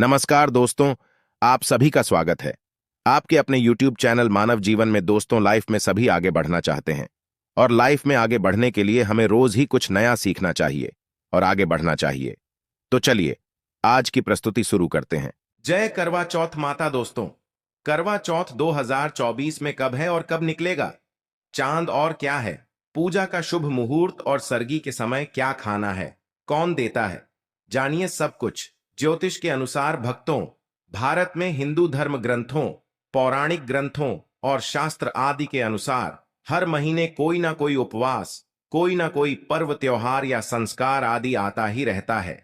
नमस्कार दोस्तों, आप सभी का स्वागत है। आपके अपने YouTube चैनल मानव जीवन में दोस्तों, लाइफ में सभी आगे बढ़ना चाहते हैं और लाइफ में आगे बढ़ने के लिए हमें रोज ही कुछ नया सीखना चाहिए और आगे बढ़ना चाहिए। तो चलिए आज की प्रस्तुति शुरू करते हैं। जय करवा चौथ माता। दोस्तों, करवा चौथ 2024 में कब है और कब निकलेगा? चांद और क्या है? पूजा का शुभ मुहूर्त और सरगी के समय क्या खाना है? कौन देता है? जानिए सब कुछ। ज्योतिष के अनुसार भक्तों, भारत में हिंदू धर्म ग्रंथों, पौराणिक ग्रंथों और शास्त्र आदि के अनुसार हर महीने कोई ना कोई उपवास, कोई ना कोई पर्व त्योहार या संस्कार आदि आता ही रहता है।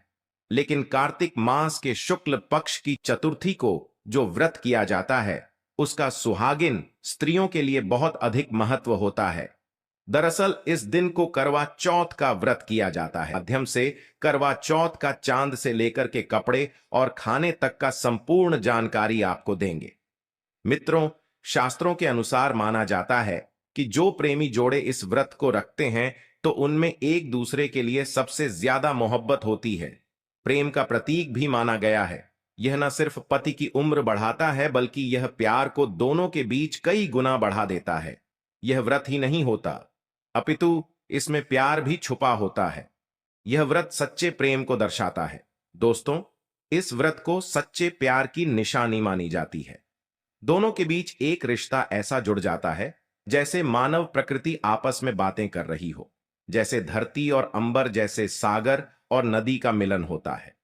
लेकिन कार्तिक मास के शुक्ल पक्ष की चतुर्थी को जो व्रत किया जाता है, उसका सुहागिन स्त्रियों के लिए बहुत अधिक महत्व होता है। दरअसल इस दिन को करवा चौथ का व्रत किया जाता है। माध्यम से करवा चौथ का चांद से लेकर के कपड़े और खाने तक का संपूर्ण जानकारी आपको देंगे। मित्रों, शास्त्रों के अनुसार माना जाता है कि जो प्रेमी जोड़े इस व्रत को रखते हैं तो उनमें एक दूसरे के लिए सबसे ज्यादा मोहब्बत होती है। प्रेम का प्रतीक भी माना गया है। यह न सिर्फ पति की उम्र बढ़ाता है, बल्कि यह प्यार को दोनों के बीच कई गुना बढ़ा देता है। यह व्रत ही नहीं होता, अपितु इसमें प्यार भी छुपा होता है। यह व्रत सच्चे प्रेम को दर्शाता है। दोस्तों, इस व्रत को सच्चे प्यार की निशानी मानी जाती है। दोनों के बीच एक रिश्ता ऐसा जुड़ जाता है जैसे मानव प्रकृति आपस में बातें कर रही हो, जैसे धरती और अंबर, जैसे सागर और नदी का मिलन होता है।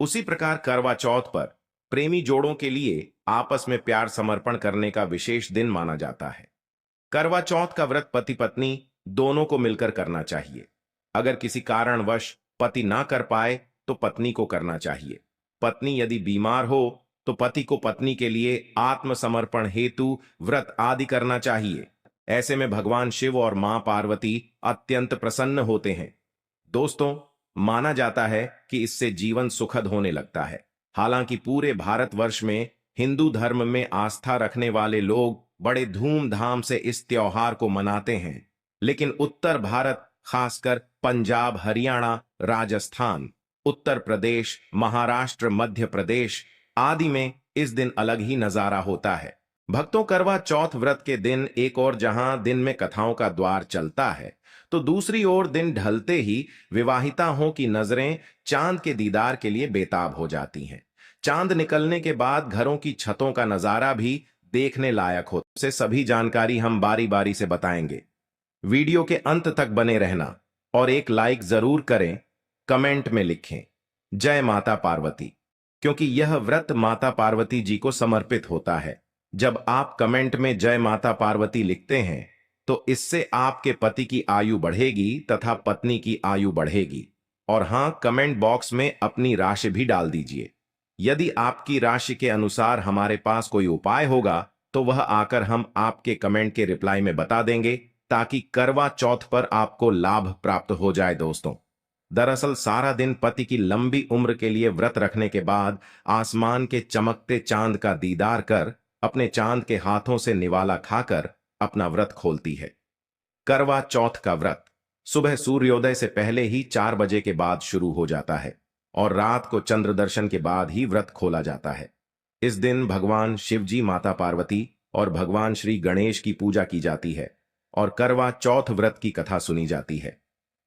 उसी प्रकार करवा चौथ पर प्रेमी जोड़ों के लिए आपस में प्यार समर्पण करने का विशेष दिन माना जाता है। करवा चौथ का व्रत पति पत्नी दोनों को मिलकर करना चाहिए। अगर किसी कारणवश पति ना कर पाए तो पत्नी को करना चाहिए। पत्नी यदि बीमार हो तो पति को पत्नी के लिए आत्मसमर्पण हेतु व्रत आदि करना चाहिए। ऐसे में भगवान शिव और मां पार्वती अत्यंत प्रसन्न होते हैं। दोस्तों, माना जाता है कि इससे जीवन सुखद होने लगता है। हालांकि पूरे भारतवर्ष में हिंदू धर्म में आस्था रखने वाले लोग बड़े धूमधाम से इस त्योहार को मनाते हैं, लेकिन उत्तर भारत, खासकर पंजाब, हरियाणा, राजस्थान, उत्तर प्रदेश, महाराष्ट्र, मध्य प्रदेश आदि में इस दिन अलग ही नजारा होता है। भक्तों, करवा चौथ व्रत के दिन एक और जहां दिन में कथाओं का द्वार चलता है, तो दूसरी ओर दिन ढलते ही विवाहिताओं की नजरें चांद के दीदार के लिए बेताब हो जाती हैं। चांद निकलने के बाद घरों की छतों का नजारा भी देखने लायक हो। से सभी जानकारी हम बारी बारी से बताएंगे। वीडियो के अंत तक बने रहना और एक लाइक जरूर करें। कमेंट में लिखें जय माता पार्वती, क्योंकि यह व्रत माता पार्वती जी को समर्पित होता है। जब आप कमेंट में जय माता पार्वती लिखते हैं तो इससे आपके पति की आयु बढ़ेगी तथा पत्नी की आयु बढ़ेगी। और हां, कमेंट बॉक्स में अपनी राशि भी डाल दीजिए। यदि आपकी राशि के अनुसार हमारे पास कोई उपाय होगा तो वह आकर हम आपके कमेंट के रिप्लाई में बता देंगे, ताकि करवा चौथ पर आपको लाभ प्राप्त हो जाए। दोस्तों, दरअसल सारा दिन पति की लंबी उम्र के लिए व्रत रखने के बाद आसमान के चमकते चांद का दीदार कर अपने चांद के हाथों से निवाला खाकर अपना व्रत खोलती है। करवा चौथ का व्रत सुबह सूर्योदय से पहले ही 4 बजे के बाद शुरू हो जाता है और रात को चंद्र दर्शन के बाद ही व्रत खोला जाता है। इस दिन भगवान शिव जी, माता पार्वती और भगवान श्री गणेश की पूजा की जाती है और करवा चौथ व्रत की कथा सुनी जाती है।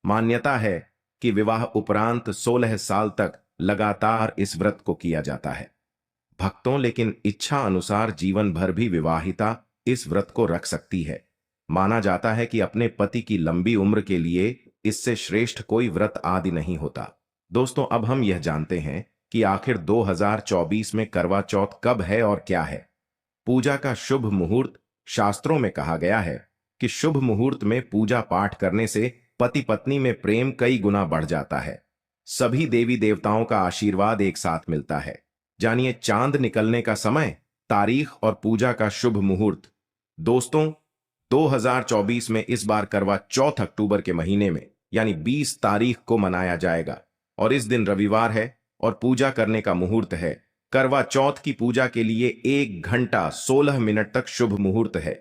मान्यता है कि विवाह उपरांत 16 साल तक लगातार इस व्रत को किया जाता है। भक्तों, लेकिन इच्छा अनुसार जीवन भर भी विवाहिता इस व्रत को रख सकती है। माना जाता है कि अपने पति की लंबी उम्र के लिए इससे श्रेष्ठ कोई व्रत आदि नहीं होता। दोस्तों, अब हम यह जानते हैं कि आखिर 2024 में करवा चौथ कब है और क्या है। पूजा का शुभ मुहूर्त। शास्त्रों में कहा गया है कि शुभ मुहूर्त में पूजा पाठ करने से पति पत्नी में प्रेम कई गुना बढ़ जाता है। सभी देवी देवताओं का आशीर्वाद एक साथ मिलता है। जानिए चांद निकलने का समय, तारीख और पूजा का शुभ मुहूर्त। दोस्तों, 2024 में इस बार करवा चौथ अक्टूबर के महीने में यानी 20 तारीख को मनाया जाएगा और इस दिन रविवार है और पूजा करने का मुहूर्त है। करवा चौथ की पूजा के लिए 1 घंटा 16 मिनट तक शुभ मुहूर्त है।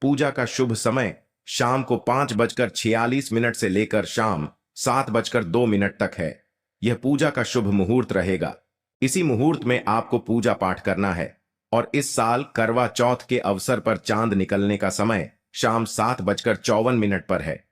पूजा का शुभ समय शाम को 5:46 से लेकर शाम 7:02 तक है। यह पूजा का शुभ मुहूर्त रहेगा। इसी मुहूर्त में आपको पूजा पाठ करना है और इस साल करवा चौथ के अवसर पर चांद निकलने का समय शाम 7:54 पर है।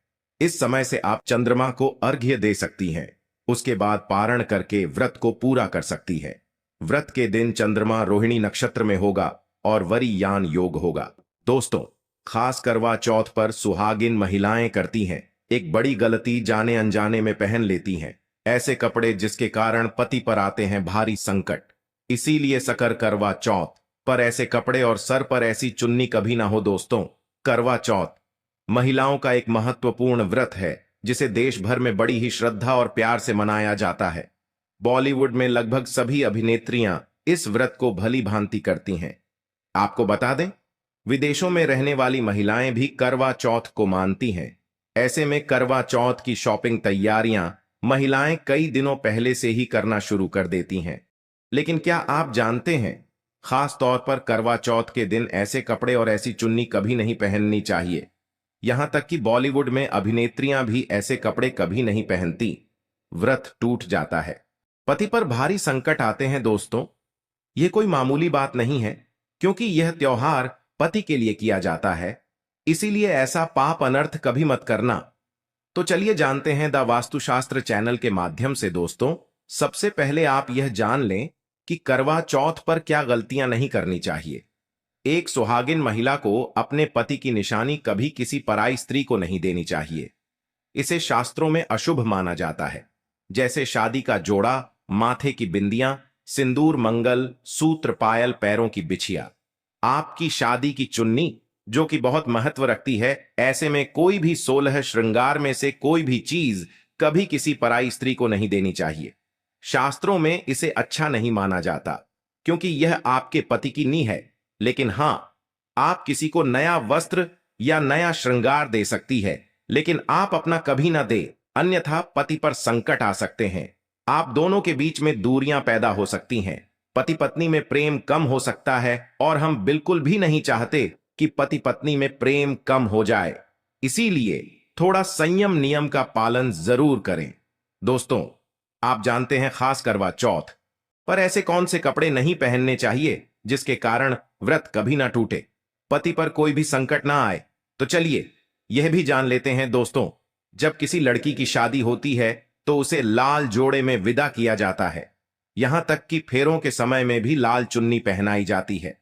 इस समय से आप चंद्रमा को अर्घ्य दे सकती हैं। उसके बाद पारण करके व्रत को पूरा कर सकती है। व्रत के दिन चंद्रमा रोहिणी नक्षत्र में होगा और वरीयान योग होगा। दोस्तों, खास करवा चौथ पर सुहागिन महिलाएं करती हैं एक बड़ी गलती, जाने अनजाने में पहन लेती हैं ऐसे कपड़े जिसके कारण पति पर आते हैं भारी संकट। इसीलिए सकर करवा चौथ पर ऐसे कपड़े और सर पर ऐसी चुन्नी कभी ना हो। दोस्तों, करवा चौथ महिलाओं का एक महत्वपूर्ण व्रत है जिसे देश भर में बड़ी ही श्रद्धा और प्यार से मनाया जाता है। बॉलीवुड में लगभग सभी अभिनेत्रियां इस व्रत को भली भांति करती हैं। आपको बता दें, विदेशों में रहने वाली महिलाएं भी करवा चौथ को मानती हैं। ऐसे में करवा चौथ की शॉपिंग तैयारियां महिलाएं कई दिनों पहले से ही करना शुरू कर देती हैं। लेकिन क्या आप जानते हैं, खास तौर पर करवा चौथ के दिन ऐसे कपड़े और ऐसी चुन्नी कभी नहीं पहननी चाहिए। यहां तक कि बॉलीवुड में अभिनेत्रियां भी ऐसे कपड़े कभी नहीं पहनती। व्रत टूट जाता है, पति पर भारी संकट आते हैं। दोस्तों, यह कोई मामूली बात नहीं है, क्योंकि यह त्योहार पति के लिए किया जाता है। इसीलिए ऐसा पाप अनर्थ कभी मत करना। तो चलिए जानते हैं द वास्तुशास्त्र चैनल के माध्यम से। दोस्तों, सबसे पहले आप यह जान लें कि करवा चौथ पर क्या गलतियां नहीं करनी चाहिए। एक सुहागिन महिला को अपने पति की निशानी कभी किसी पराई स्त्री को नहीं देनी चाहिए। इसे शास्त्रों में अशुभ माना जाता है, जैसे शादी का जोड़ा, माथे की बिंदियां, सिंदूर, मंगल सूत्र, पायल, पैरों की बिछिया, आपकी शादी की चुन्नी जो कि बहुत महत्व रखती है। ऐसे में कोई भी 16 श्रृंगार में से कोई भी चीज कभी किसी पराई स्त्री को नहीं देनी चाहिए। शास्त्रों में इसे अच्छा नहीं माना जाता, क्योंकि यह आपके पति की नींव है। लेकिन हां, आप किसी को नया वस्त्र या नया श्रृंगार दे सकती है, लेकिन आप अपना कभी ना दे, अन्यथा पति पर संकट आ सकते हैं। आप दोनों के बीच में दूरियां पैदा हो सकती हैं, पति पत्नी में प्रेम कम हो सकता है और हम बिल्कुल भी नहीं चाहते कि पति पत्नी में प्रेम कम हो जाए। इसीलिए थोड़ा संयम नियम का पालन जरूर करें। दोस्तों, आप जानते हैं खास करवा चौथ पर ऐसे कौन से कपड़े नहीं पहनने चाहिए जिसके कारण व्रत कभी ना टूटे, पति पर कोई भी संकट ना आए। तो चलिए यह भी जान लेते हैं। दोस्तों, जब किसी लड़की की शादी होती है तो उसे लाल जोड़े में विदा किया जाता है। यहां तक कि फेरों के समय में भी लाल चुन्नी पहनाई जाती है।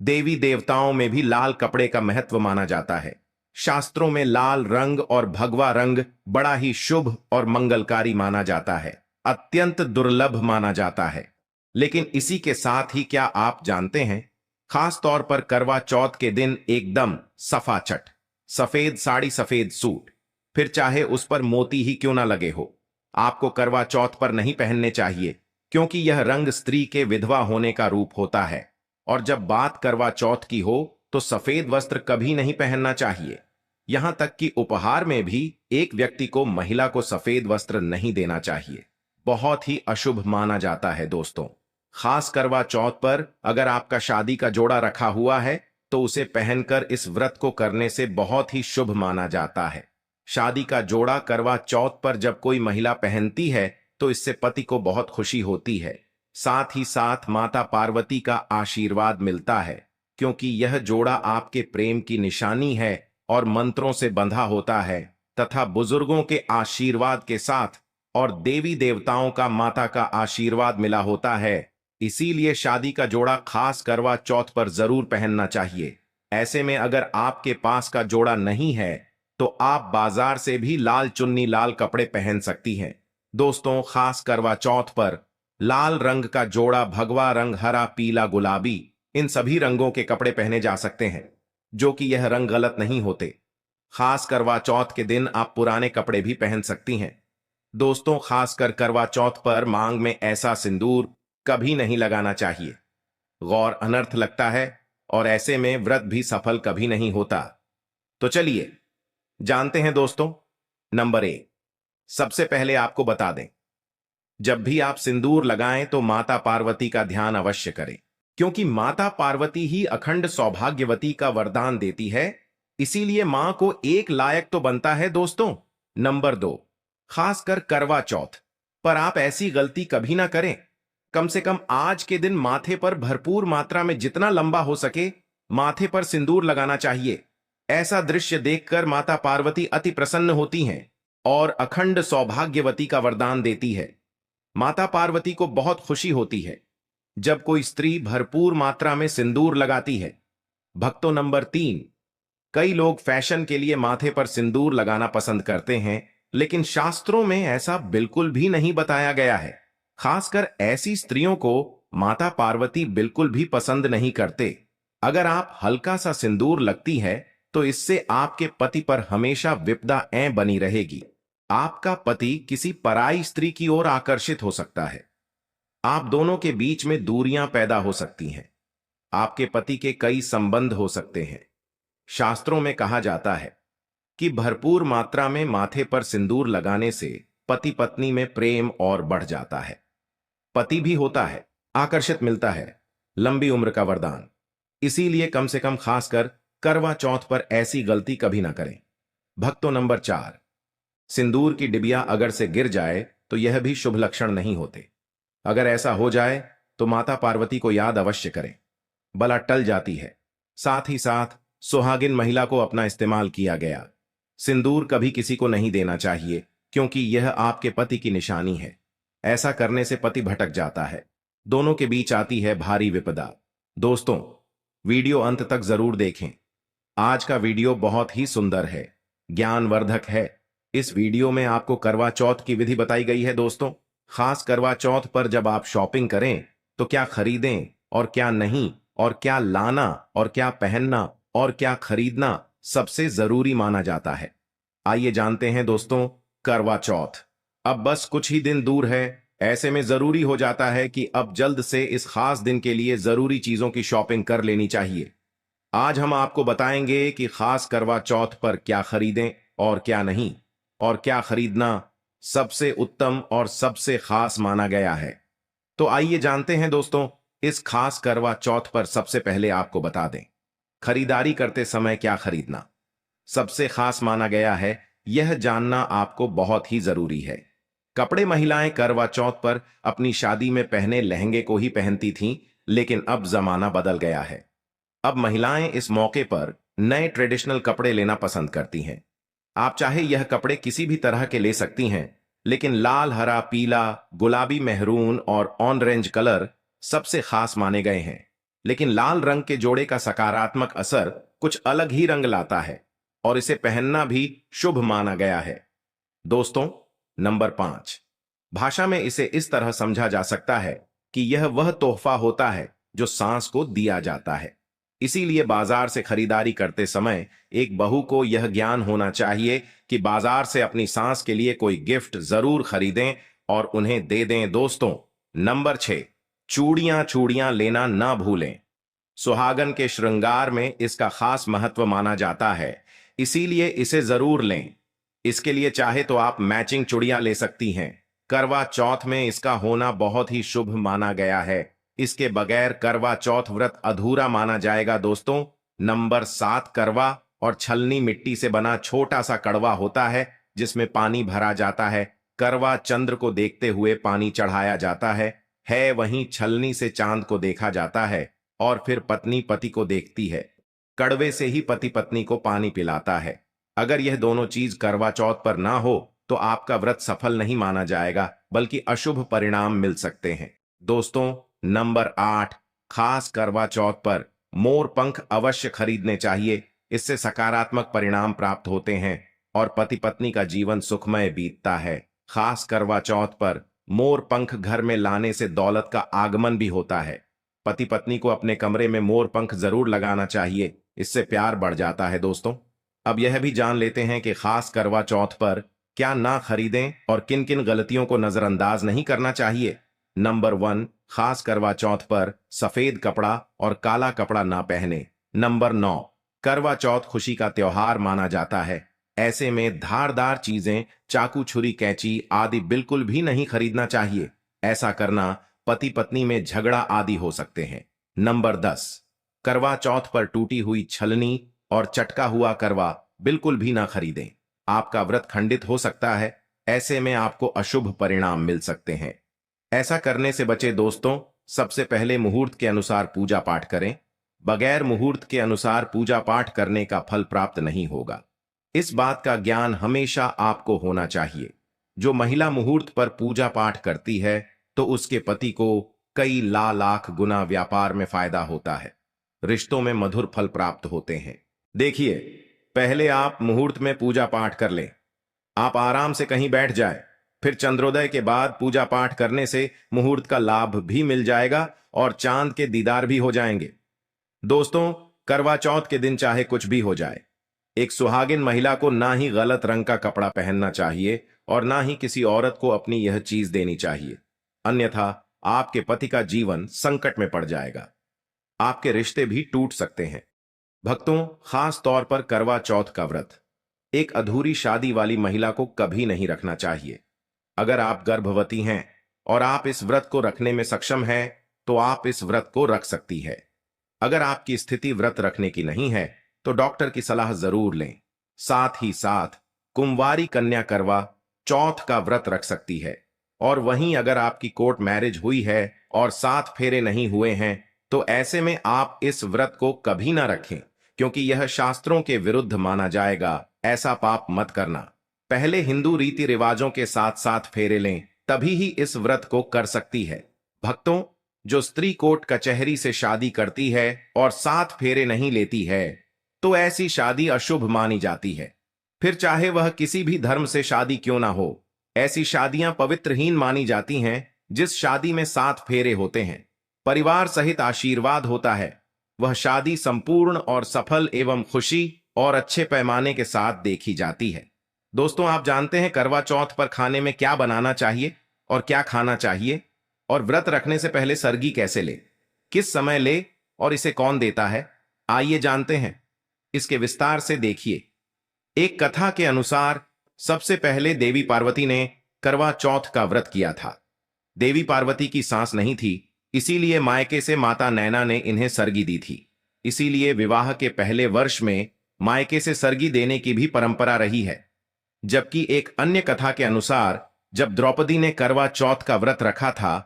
देवी देवताओं में भी लाल कपड़े का महत्व माना जाता है। शास्त्रों में लाल रंग और भगवा रंग बड़ा ही शुभ और मंगलकारी माना जाता है, अत्यंत दुर्लभ माना जाता है। लेकिन इसी के साथ ही क्या आप जानते हैं, खास तौर पर करवा चौथ के दिन एकदम सफाचट सफेद साड़ी, सफेद सूट, फिर चाहे उस पर मोती ही क्यों ना लगे हो, आपको करवा चौथ पर नहीं पहनने चाहिए, क्योंकि यह रंग स्त्री के विधवा होने का रूप होता है। और जब बात करवा चौथ की हो तो सफेद वस्त्र कभी नहीं पहनना चाहिए। यहां तक कि उपहार में भी एक व्यक्ति को महिला को सफेद वस्त्र नहीं देना चाहिए, बहुत ही अशुभ माना जाता है। दोस्तों, खास करवा चौथ पर अगर आपका शादी का जोड़ा रखा हुआ है तो उसे पहनकर इस व्रत को करने से बहुत ही शुभ माना जाता है। शादी का जोड़ा करवा चौथ पर जब कोई महिला पहनती है तो इससे पति को बहुत खुशी होती है, साथ ही साथ माता पार्वती का आशीर्वाद मिलता है, क्योंकि यह जोड़ा आपके प्रेम की निशानी है और मंत्रों से बंधा होता है तथा बुजुर्गों के आशीर्वाद के साथ और देवी देवताओं का माता का आशीर्वाद मिला होता है। इसीलिए शादी का जोड़ा खास करवा चौथ पर जरूर पहनना चाहिए। ऐसे में अगर आपके पास का जोड़ा नहीं है तो आप बाजार से भी लाल चुन्नी, लाल कपड़े पहन सकती हैं। दोस्तों, खास करवा चौथ पर लाल रंग का जोड़ा, भगवा रंग, हरा, पीला, गुलाबी, इन सभी रंगों के कपड़े पहने जा सकते हैं, जो कि यह रंग गलत नहीं होते। खास करवा चौथ के दिन आप पुराने कपड़े भी पहन सकती हैं। दोस्तों, खासकर करवा चौथ पर मांग में ऐसा सिंदूर कभी नहीं लगाना चाहिए, गौर अनर्थ लगता है और ऐसे में व्रत भी सफल कभी नहीं होता। तो चलिए जानते हैं दोस्तों। नंबर 1, सबसे पहले आपको बता दें, जब भी आप सिंदूर लगाएं तो माता पार्वती का ध्यान अवश्य करें, क्योंकि माता पार्वती ही अखंड सौभाग्यवती का वरदान देती है। इसीलिए मां को एक लायक तो बनता है। दोस्तों, नंबर 2, खासकर करवा चौथ पर आप ऐसी गलती कभी ना करें। कम से कम आज के दिन माथे पर भरपूर मात्रा में जितना लंबा हो सके माथे पर सिंदूर लगाना चाहिए। ऐसा दृश्य देखकर माता पार्वती अति प्रसन्न होती हैं और अखंड सौभाग्यवती का वरदान देती है। माता पार्वती को बहुत खुशी होती है जब कोई स्त्री भरपूर मात्रा में सिंदूर लगाती है। भक्तों, नंबर 3, कई लोग फैशन के लिए माथे पर सिंदूर लगाना पसंद करते हैं, लेकिन शास्त्रों में ऐसा बिल्कुल भी नहीं बताया गया है। खासकर ऐसी स्त्रियों को माता पार्वती बिल्कुल भी पसंद नहीं करते। अगर आप हल्का सा सिंदूर लगती है तो इससे आपके पति पर हमेशा विपदा बनी रहेगी। आपका पति किसी पराई स्त्री की ओर आकर्षित हो सकता है। आप दोनों के बीच में दूरियां पैदा हो सकती हैं। आपके पति के कई संबंध हो सकते हैं। शास्त्रों में कहा जाता है कि भरपूर मात्रा में माथे पर सिंदूर लगाने से पति पत्नी में प्रेम और बढ़ जाता है। पति भी होता है, आकर्षित मिलता है, लंबी उम्र का वरदान। इसीलिए कम से कम खासकर करवा चौथ पर ऐसी गलती कभी ना करें। भक्तों, नंबर 4, सिंदूर की डिबिया अगर से गिर जाए तो यह भी शुभ लक्षण नहीं होते। अगर ऐसा हो जाए तो माता पार्वती को याद अवश्य करें, बला टल जाती है। साथ ही साथ सुहागिन महिला को अपना इस्तेमाल किया गया सिंदूर कभी किसी को नहीं देना चाहिए, क्योंकि यह आपके पति की निशानी है। ऐसा करने से पति भटक जाता है, दोनों के बीच आती है भारी विपदा। दोस्तों, वीडियो अंत तक जरूर देखें। आज का वीडियो बहुत ही सुंदर है, ज्ञानवर्धक है। इस वीडियो में आपको करवा चौथ की विधि बताई गई है। दोस्तों, खास करवा चौथ पर जब आप शॉपिंग करें तो क्या खरीदें और क्या नहीं, और क्या लाना और क्या पहनना और क्या खरीदना सबसे जरूरी माना जाता है। आइए जानते हैं दोस्तों, करवा चौथ अब बस कुछ ही दिन दूर है। ऐसे में जरूरी हो जाता है कि अब जल्द से इस खास दिन के लिए जरूरी चीजों की शॉपिंग कर लेनी चाहिए। आज हम आपको बताएंगे कि खास करवा चौथ पर क्या खरीदें और क्या नहीं, और क्या खरीदना सबसे उत्तम और सबसे खास माना गया है। तो आइए जानते हैं दोस्तों, इस खास करवा चौथ पर सबसे पहले आपको बता दें, खरीदारी करते समय क्या खरीदना सबसे खास माना गया है, यह जानना आपको बहुत ही जरूरी है। कपड़े महिलाएं करवा चौथ पर अपनी शादी में पहने लहंगे को ही पहनती थीं, लेकिन अब जमाना बदल गया है। अब महिलाएं इस मौके पर नए ट्रेडिशनल कपड़े लेना पसंद करती हैं। आप चाहे यह कपड़े किसी भी तरह के ले सकती हैं, लेकिन लाल, हरा, पीला, गुलाबी, मेहरून और ऑरेंज कलर सबसे खास माने गए हैं। लेकिन लाल रंग के जोड़े का सकारात्मक असर कुछ अलग ही रंग लाता है और इसे पहनना भी शुभ माना गया है। दोस्तों, नंबर 5, भाषा में इसे इस तरह समझा जा सकता है कि यह वह तोहफा होता है जो सांस को दिया जाता है। इसीलिए बाजार से खरीदारी करते समय एक बहू को यह ज्ञान होना चाहिए कि बाजार से अपनी सांस के लिए कोई गिफ्ट जरूर खरीदें और उन्हें दे दें। दोस्तों, नंबर 6, चूड़ियां चूड़ियां लेना ना भूलें। सुहागन के श्रृंगार में इसका खास महत्व माना जाता है, इसीलिए इसे जरूर लें। इसके लिए चाहे तो आप मैचिंग चूड़ियां ले सकती हैं। करवा चौथ में इसका होना बहुत ही शुभ माना गया है। इसके बगैर करवा चौथ व्रत अधूरा माना जाएगा। दोस्तों, नंबर 7, करवा और छलनी मिट्टी से बना छोटा सा कड़वा होता है जिसमें पानी भरा जाता है। करवा चंद्र को देखते हुए पानी चढ़ाया जाता है। वहीं छलनी से चांद को देखा जाता है और फिर पत्नी पति को देखती है। कड़वे से ही पति पत्नी को पानी पिलाता है। अगर यह दोनों चीज करवा चौथ पर ना हो तो आपका व्रत सफल नहीं माना जाएगा, बल्कि अशुभ परिणाम मिल सकते हैं। दोस्तों, नंबर 8, खास करवा चौथ पर मोर पंख अवश्य खरीदने चाहिए। इससे सकारात्मक परिणाम प्राप्त होते हैं और पति पत्नी का जीवन सुखमय बीतता है। खास करवा चौथ पर मोर पंख घर में लाने से दौलत का आगमन भी होता है। पति पत्नी को अपने कमरे में मोर पंख जरूर लगाना चाहिए, इससे प्यार बढ़ जाता है। दोस्तों, अब यह भी जान लेते हैं कि खास करवा चौथ पर क्या ना खरीदें और किन किन गलतियों को नजरअंदाज नहीं करना चाहिए। नंबर 1, खास करवा चौथ पर सफेद कपड़ा और काला कपड़ा ना पहने। नंबर 9, करवा चौथ खुशी का त्योहार माना जाता है। ऐसे में धारदार चीजें, चाकू, छुरी, कैंची आदि बिल्कुल भी नहीं खरीदना चाहिए। ऐसा करना पति पत्नी में झगड़ा आदि हो सकते हैं। नंबर 10, करवा चौथ पर टूटी हुई छलनी और चटका हुआ करवा बिल्कुल भी ना खरीदें। आपका व्रत खंडित हो सकता है। ऐसे में आपको अशुभ परिणाम मिल सकते हैं। ऐसा करने से बचे दोस्तों। सबसे पहले मुहूर्त के अनुसार पूजा पाठ करें। बगैर मुहूर्त के अनुसार पूजा पाठ करने का फल प्राप्त नहीं होगा। इस बात का ज्ञान हमेशा आपको होना चाहिए। जो महिला मुहूर्त पर पूजा पाठ करती है तो उसके पति को कई लाख गुना व्यापार में फायदा होता है। रिश्तों में मधुर फल प्राप्त होते हैं। देखिए, पहले आप मुहूर्त में पूजा पाठ कर लें। आप आराम से कहीं बैठ जाए, फिर चंद्रोदय के बाद पूजा पाठ करने से मुहूर्त का लाभ भी मिल जाएगा और चांद के दीदार भी हो जाएंगे। दोस्तों, करवा चौथ के दिन चाहे कुछ भी हो जाए, एक सुहागिन महिला को ना ही गलत रंग का कपड़ा पहनना चाहिए और ना ही किसी औरत को अपनी यह चीज देनी चाहिए। अन्यथा आपके पति का जीवन संकट में पड़ जाएगा। आपके रिश्ते भी टूट सकते हैं। भक्तों, खास तौर पर करवा चौथ का व्रत एक अधूरी शादी वाली महिला को कभी नहीं रखना चाहिए। अगर आप गर्भवती हैं और आप इस व्रत को रखने में सक्षम हैं तो आप इस व्रत को रख सकती है। अगर आपकी स्थिति व्रत रखने की नहीं है तो डॉक्टर की सलाह जरूर लें। साथ ही साथ कुंवारी कन्या करवा चौथ का व्रत रख सकती है। और वहीं अगर आपकी कोर्ट मैरिज हुई है और 7 फेरे नहीं हुए हैं तो ऐसे में आप इस व्रत को कभी ना रखें, क्योंकि यह शास्त्रों के विरुद्ध माना जाएगा। ऐसा पाप मत करना। पहले हिंदू रीति रिवाजों के साथ साथ फेरे लें, तभी ही इस व्रत को कर सकती है। भक्तों, जो स्त्री कोर्ट कचहरी से शादी करती है और 7 फेरे नहीं लेती है तो ऐसी शादी अशुभ मानी जाती है। फिर चाहे वह किसी भी धर्म से शादी क्यों ना हो, ऐसी शादियां पवित्रहीन मानी जाती हैं। जिस शादी में 7 फेरे होते हैं, परिवार सहित आशीर्वाद होता है, वह शादी संपूर्ण और सफल एवं खुशी और अच्छे पैमाने के साथ देखी जाती है। दोस्तों, आप जानते हैं करवा चौथ पर खाने में क्या बनाना चाहिए और क्या खाना चाहिए, और व्रत रखने से पहले सरगी कैसे ले, किस समय ले और इसे कौन देता है, आइए जानते हैं। इसके विस्तार से देखिए। एक कथा के अनुसार सबसे पहले देवी पार्वती ने करवा चौथ का व्रत किया था। देवी पार्वती की सांस नहीं थी, इसीलिए मायके से माता नैना ने इन्हें सरगी दी थी। इसीलिए विवाह के पहले वर्ष में मायके से सरगी देने की भी परंपरा रही है। जबकि एक अन्य कथा के अनुसार जब द्रौपदी ने करवा चौथ का व्रत रखा था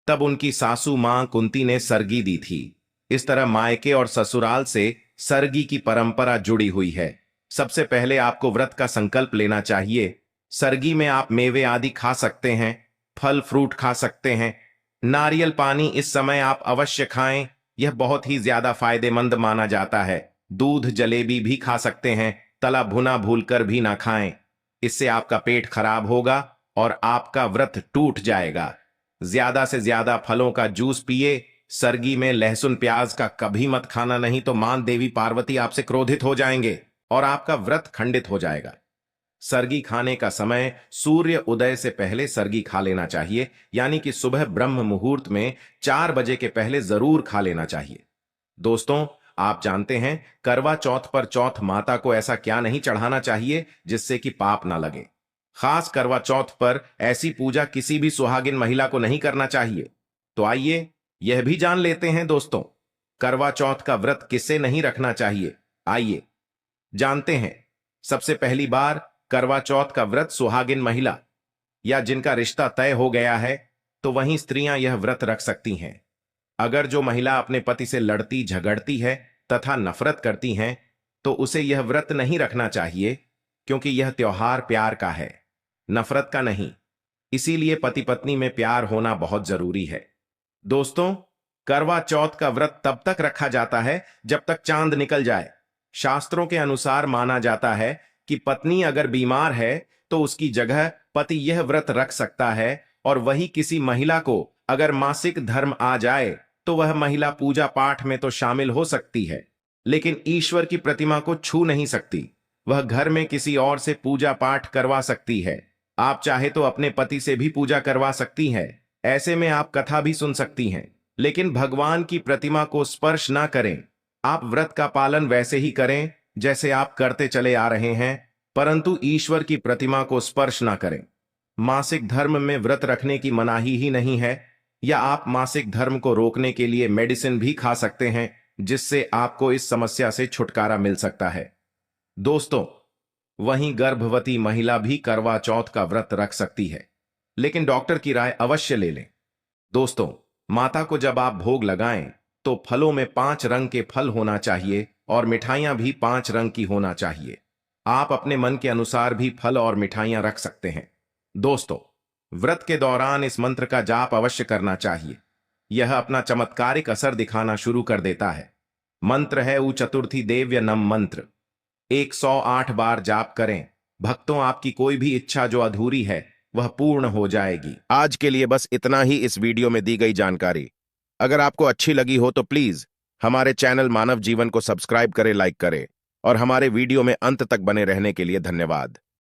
तब उनकी सासू मां कुंती ने सरगी दी थी। इस तरह मायके और ससुराल से सरगी की परंपरा जुड़ी हुई है। सबसे पहले आपको व्रत का संकल्प लेना चाहिए। सरगी में आप मेवे आदि खा सकते हैं, फल फ्रूट खा सकते हैं। नारियल पानी इस समय आप अवश्य खाएं, यह बहुत ही ज्यादा फायदेमंद माना जाता है। दूध जलेबी भी खा सकते हैं, तला भुना भूलकर भी ना खाएं, इससे आपका पेट खराब होगा और आपका व्रत टूट जाएगा। ज्यादा से ज्यादा फलों का जूस पिए। सरगी में लहसुन प्याज का कभी मत खाना, नहीं तो मां देवी पार्वती आपसे क्रोधित हो जाएंगे और आपका व्रत खंडित हो जाएगा। सरगी खाने का समय सूर्य उदय से पहले सरगी खा लेना चाहिए, यानी कि सुबह ब्रह्म मुहूर्त में 4 बजे के पहले जरूर खा लेना चाहिए। दोस्तों, आप जानते हैं करवा चौथ पर चौथ माता को ऐसा क्या नहीं चढ़ाना चाहिए जिससे कि पाप ना लगे। खास करवा चौथ पर ऐसी पूजा किसी भी सुहागिन महिला को नहीं करना चाहिए। तो आइए यह भी जान लेते हैं दोस्तों, करवा चौथ का व्रत किसे नहीं रखना चाहिए। आइए जानते हैं। सबसे पहली बार करवा चौथ का व्रत सुहागिन महिला या जिनका रिश्ता तय हो गया है तो वहीं स्त्रियां यह व्रत रख सकती हैं। अगर जो महिला अपने पति से लड़ती झगड़ती है तथा नफरत करती हैं तो उसे यह व्रत नहीं रखना चाहिए, क्योंकि यह त्योहार प्यार का है, नफरत का नहीं। इसीलिए पति पत्नी में प्यार होना बहुत जरूरी है। दोस्तों, करवा चौथ का व्रत तब तक रखा जाता है जब तक चांद निकल जाए। शास्त्रों के अनुसार माना जाता है कि पत्नी अगर बीमार है तो उसकी जगह पति यह व्रत रख सकता है, और वही किसी महिला को अगर मासिक धर्म आ जाए तो वह महिला पूजा पाठ में तो शामिल हो सकती है, लेकिन ईश्वर की प्रतिमा को छू नहीं सकती। वह घर में किसी और से पूजा पाठ करवा सकती है। आप चाहे तो अपने पति से भी पूजा करवा सकती हैं। ऐसे में आप कथा भी सुन सकती हैं, लेकिन भगवान की प्रतिमा को स्पर्श ना करें। आप व्रत का पालन वैसे ही करें जैसे आप करते चले आ रहे हैं, परंतु ईश्वर की प्रतिमा को स्पर्श ना करें। मासिक धर्म में व्रत रखने की मनाही ही नहीं है, या आप मासिक धर्म को रोकने के लिए मेडिसिन भी खा सकते हैं, जिससे आपको इस समस्या से छुटकारा मिल सकता है। दोस्तों, वहीं गर्भवती महिला भी करवा चौथ का व्रत रख सकती है, लेकिन डॉक्टर की राय अवश्य ले लें। दोस्तों, माता को जब आप भोग लगाएं तो फलों में 5 रंग के फल होना चाहिए और मिठाइयां भी 5 रंग की होना चाहिए। आप अपने मन के अनुसार भी फल और मिठाइयां रख सकते हैं। दोस्तों, व्रत के दौरान इस मंत्र का जाप अवश्य करना चाहिए। यह अपना चमत्कारिक असर दिखाना शुरू कर देता है। मंत्र है उ चतुर्थी देव्य नम मंत्र। 108 बार जाप करें। भक्तों, आपकी कोई भी इच्छा जो अधूरी है वह पूर्ण हो जाएगी। आज के लिए बस इतना ही इस वीडियो में दी गई जानकारी। अगर आपको अच्छी लगी हो तो प्लीज हमारे चैनल मानव जीवन को सब्सक्राइब करें, लाइक करें और हमारे वीडियो में अंत तक बने रहने के लिए धन्यवाद।